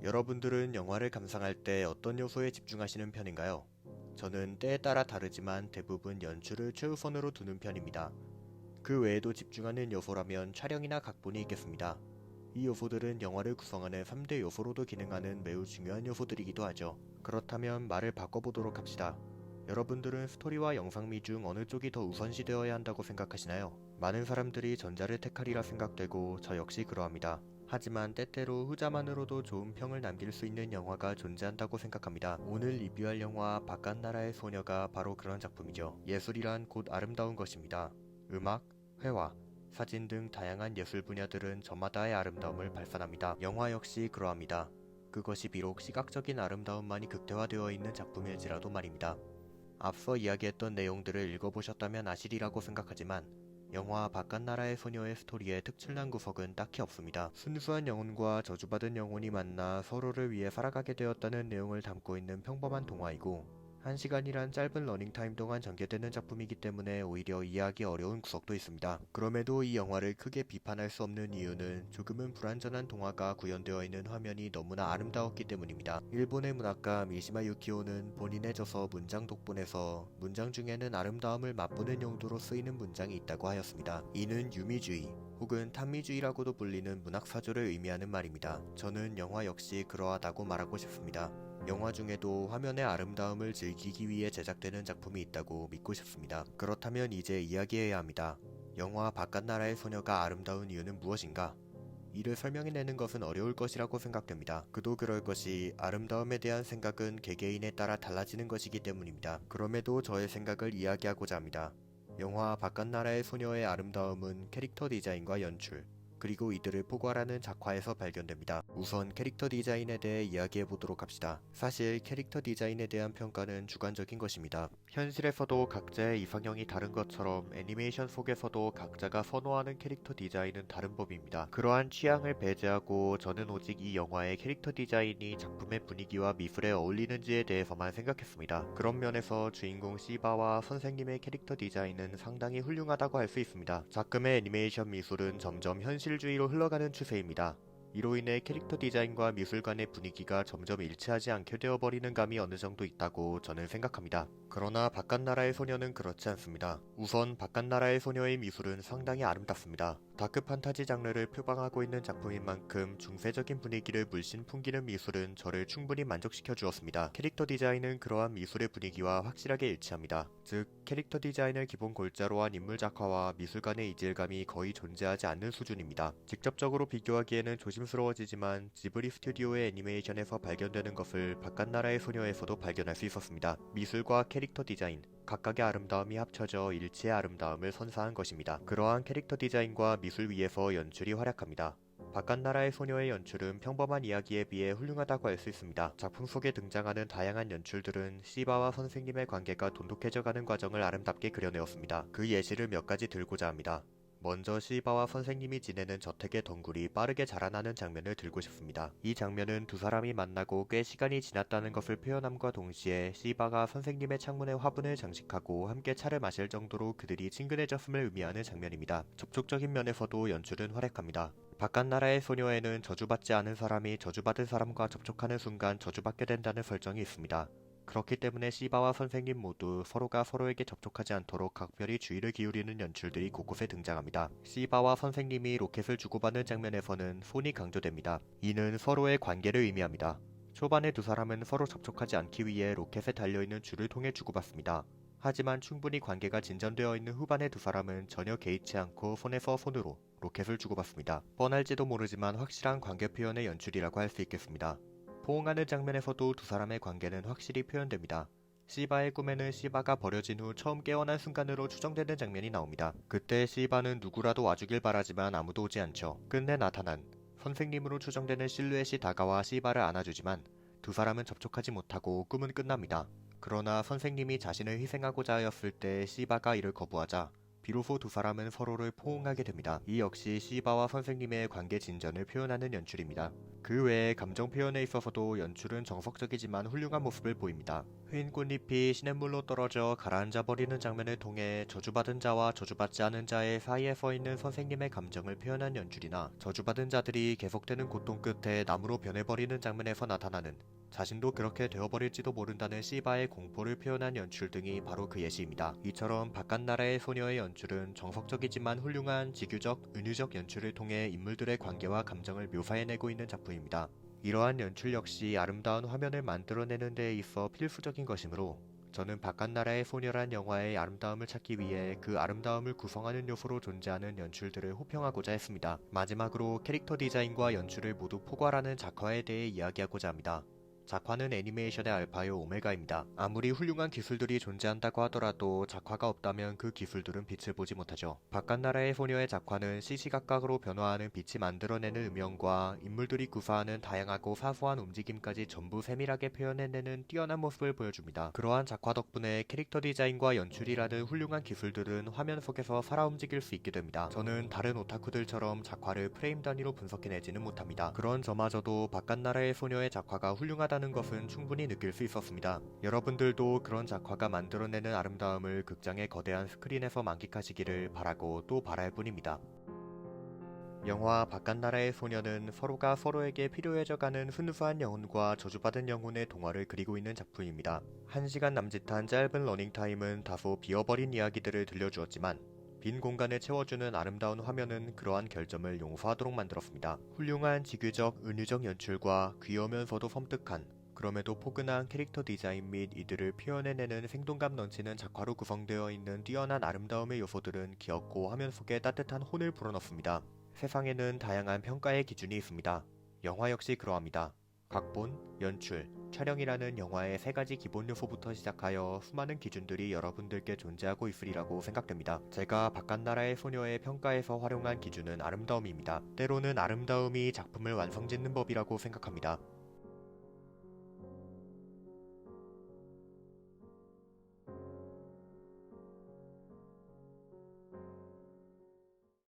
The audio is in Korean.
여러분들은 영화를 감상할 때 어떤 요소에 집중하시는 편인가요? 저는 때에 따라 다르지만 대부분 연출을 최우선으로 두는 편입니다. 그 외에도 집중하는 요소라면 촬영이나 각본이 있겠습니다. 이 요소들은 영화를 구성하는 3대 요소로도 기능하는 매우 중요한 요소들이기도 하죠. 그렇다면 말을 바꿔보도록 합시다. 여러분들은 스토리와 영상미 중 어느 쪽이 더 우선시되어야 한다고 생각하시나요? 많은 사람들이 전자를 택하리라 생각되고 저 역시 그러합니다. 하지만 때때로 후자만으로도 좋은 평을 남길 수 있는 영화가 존재한다고 생각합니다. 오늘 리뷰할 영화 바깥나라의 소녀가 바로 그런 작품이죠. 예술이란 곧 아름다운 것입니다. 음악, 회화, 사진 등 다양한 예술 분야들은 저마다의 아름다움을 발산합니다. 영화 역시 그러합니다. 그것이 비록 시각적인 아름다움만이 극대화되어 있는 작품일지라도 말입니다. 앞서 이야기했던 내용들을 읽어보셨다면 아시리라고 생각하지만 영화 바깥나라의 소녀의 스토리의 특출난 구석은 딱히 없습니다. 순수한 영혼과 저주받은 영혼이 만나 서로를 위해 살아가게 되었다는 내용을 담고 있는 평범한 동화이고 1시간이란 짧은 러닝타임 동안 전개되는 작품이기 때문에 오히려 이해하기 어려운 구석도 있습니다. 그럼에도 이 영화를 크게 비판할 수 없는 이유는 조금은 불완전한 동화가 구현되어 있는 화면이 너무나 아름다웠기 때문입니다. 일본의 문학가 미시마 유키오는 본인의 저서 문장 독본에서 문장 중에는 아름다움을 맛보는 용도로 쓰이는 문장이 있다고 하였습니다. 이는 유미주의 혹은 탐미주의라고도 불리는 문학사조를 의미하는 말입니다. 저는 영화 역시 그러하다고 말하고 싶습니다. 영화 중에도 화면의 아름다움을 즐기기 위해 제작되는 작품이 있다고 믿고 싶습니다. 그렇다면 이제 이야기해야 합니다. 영화 바깥나라의 소녀가 아름다운 이유는 무엇인가? 이를 설명해내는 것은 어려울 것이라고 생각됩니다. 그도 그럴 것이 아름다움에 대한 생각은 개개인에 따라 달라지는 것이기 때문입니다. 그럼에도 저의 생각을 이야기하고자 합니다. 영화 바깥나라의 소녀의 아름다움은 캐릭터 디자인과 연출, 그리고 이들을 포괄하는 작화에서 발견됩니다. 우선 캐릭터 디자인에 대해 이야기해보도록 합시다. 사실 캐릭터 디자인에 대한 평가는 주관적인 것입니다. 현실에서도 각자의 이상형이 다른 것처럼 애니메이션 속에서도 각자가 선호하는 캐릭터 디자인은 다른 법입니다. 그러한 취향을 배제하고 저는 오직 이 영화의 캐릭터 디자인이 작품의 분위기와 미술에 어울리는지에 대해서만 생각했습니다. 그런 면에서 주인공 시바와 선생님의 캐릭터 디자인은 상당히 훌륭하다고 할 수 있습니다. 작금의 애니메이션 미술은 점점 현실주의로 흘러가는 추세입니다. 이로 인해 캐릭터 디자인과 미술 간의 분위기가 점점 일치하지 않게 되어버리는 감이 어느 정도 있다고 저는 생각합니다. 그러나 바깥나라의 소녀는 그렇지 않습니다. 우선 바깥나라의 소녀의 미술은 상당히 아름답습니다. 다크 판타지 장르를 표방하고 있는 작품인 만큼 중세적인 분위기를 물씬 풍기는 미술은 저를 충분히 만족시켜 주었습니다. 캐릭터 디자인은 그러한 미술의 분위기와 확실하게 일치합니다. 즉, 캐릭터 디자인을 기본 골자로 한 인물 작화와 미술 간의 이질감이 거의 존재하지 않는 수준입니다. 직접적으로 비교하기에는 조심스러워지지만 지브리 스튜디오의 애니메이션에서 발견되는 것을 바깥나라의 소녀에서도 발견할 수 있었습니다. 미술과 캐릭터 디자인, 각각의 아름다움이 합쳐져 일치의 아름다움을 선사한 것입니다. 그러한 캐릭터 디자인과 미술 위에서 연출이 활약합니다. 바깥나라의 소녀의 연출은 평범한 이야기에 비해 훌륭하다고 할 수 있습니다. 작품 속에 등장하는 다양한 연출들은 시바와 선생님의 관계가 돈독해져가는 과정을 아름답게 그려내었습니다. 그 예시를 몇 가지 들고자 합니다. 먼저 시바와 선생님이 지내는 저택의 덩굴이 빠르게 자라나는 장면을 들고 싶습니다. 이 장면은 두 사람이 만나고 꽤 시간이 지났다는 것을 표현함과 동시에 시바가 선생님의 창문에 화분을 장식하고 함께 차를 마실 정도로 그들이 친근해졌음을 의미하는 장면입니다. 접촉적인 면에서도 연출은 활약합니다. 바깥나라의 소녀에는 저주받지 않은 사람이 저주받은 사람과 접촉하는 순간 저주받게 된다는 설정이 있습니다. 그렇기 때문에 시바와 선생님 모두 서로가 서로에게 접촉하지 않도록 각별히 주의를 기울이는 연출들이 곳곳에 등장합니다. 시바와 선생님이 로켓을 주고받는 장면에서는 손이 강조됩니다. 이는 서로의 관계를 의미합니다. 초반에 두 사람은 서로 접촉하지 않기 위해 로켓에 달려있는 줄을 통해 주고받습니다. 하지만 충분히 관계가 진전되어 있는 후반의 두 사람은 전혀 개의치 않고 손에서 손으로 로켓을 주고받습니다. 뻔할지도 모르지만 확실한 관계 표현의 연출이라고 할 수 있겠습니다. 포옹하는 장면에서도 두 사람의 관계는 확실히 표현됩니다. 시바의 꿈에는 시바가 버려진 후 처음 깨어난 순간으로 추정되는 장면이 나옵니다. 그때 시바는 누구라도 와주길 바라지만 아무도 오지 않죠. 끝내 나타난 선생님으로 추정되는 실루엣이 다가와 시바를 안아주지만 두 사람은 접촉하지 못하고 꿈은 끝납니다. 그러나 선생님이 자신을 희생하고자 하였을 때 시바가 이를 거부하자 비로소 두 사람은 서로를 포옹하게 됩니다. 이 역시 시바와 선생님의 관계 진전을 표현하는 연출입니다. 그 외에 감정 표현에 있어서도 연출은 정석적이지만 훌륭한 모습을 보입니다. 휜 꽃잎이 시냇물로 떨어져 가라앉아 버리는 장면을 통해 저주받은 자와 저주받지 않은 자의 사이에 서 있는 선생님의 감정을 표현한 연출이나 저주받은 자들이 계속되는 고통 끝에 나무로 변해버리는 장면에서 나타나는 자신도 그렇게 되어버릴지도 모른다는 시바의 공포를 표현한 연출 등이 바로 그 예시입니다. 이처럼 바깥나라의 소녀의 연출은 정석적이지만 훌륭한 지규적, 은유적 연출을 통해 인물들의 관계와 감정을 묘사해내고 있는 작품입니다. 이러한 연출 역시 아름다운 화면을 만들어내는 데 있어 필수적인 것이므로 저는 바깥나라의 소녀란 영화의 아름다움을 찾기 위해 그 아름다움을 구성하는 요소로 존재하는 연출들을 호평하고자 했습니다. 마지막으로 캐릭터 디자인과 연출을 모두 포괄하는 작화에 대해 이야기하고자 합니다. 작화는 애니메이션의 알파요 오메가입니다. 아무리 훌륭한 기술들이 존재한다고 하더라도 작화가 없다면 그 기술들은 빛을 보지 못하죠. 바깥나라의 소녀의 작화는 시시각각으로 변화하는 빛이 만들어내는 음영과 인물들이 구사하는 다양하고 사소한 움직임까지 전부 세밀하게 표현해내는 뛰어난 모습을 보여줍니다. 그러한 작화 덕분에 캐릭터 디자인과 연출이라는 훌륭한 기술들은 화면 속에서 살아 움직일 수 있게 됩니다. 저는 다른 오타쿠들처럼 작화를 프레임 단위로 분석해내지는 못합니다. 그런 저마저도 바깥나라의 소녀의 작화가 훌륭하다는 것은 충분히 느낄 수 있었습니다. 여러분들도 그런 작화가 만들어내는 아름다움을 극장의 거대한 스크린에서 만끽하시기를 바라고 또 바랄 뿐입니다. 영화 바깥나라의 소녀는 서로가 서로에게 필요해져가는 순수한 영혼과 저주받은 영혼의 동화를 그리고 있는 작품입니다. 1시간 남짓한 짧은 러닝타임은 다소 비어버린 이야기들을 들려주었지만 빈 공간을 채워주는 아름다운 화면은 그러한 결점을 용서하도록 만들었습니다. 훌륭한 지규적, 은유적 연출과 귀여우면서도 섬뜩한 그럼에도 포근한 캐릭터 디자인 및 이들을 표현해내는 생동감 넘치는 작화로 구성되어 있는 뛰어난 아름다움의 요소들은 귀엽고 화면 속에 따뜻한 혼을 불어넣습니다. 세상에는 다양한 평가의 기준이 있습니다. 영화 역시 그러합니다. 각본, 연출, 촬영이라는 영화의 3가지 기본 요소부터 시작하여 수많은 기준들이 여러분들께 존재하고 있으리라고 생각됩니다. 제가 바깥나라의 소녀의 평가에서 활용한 기준은 아름다움입니다. 때로는 아름다움이 작품을 완성짓는 법이라고 생각합니다.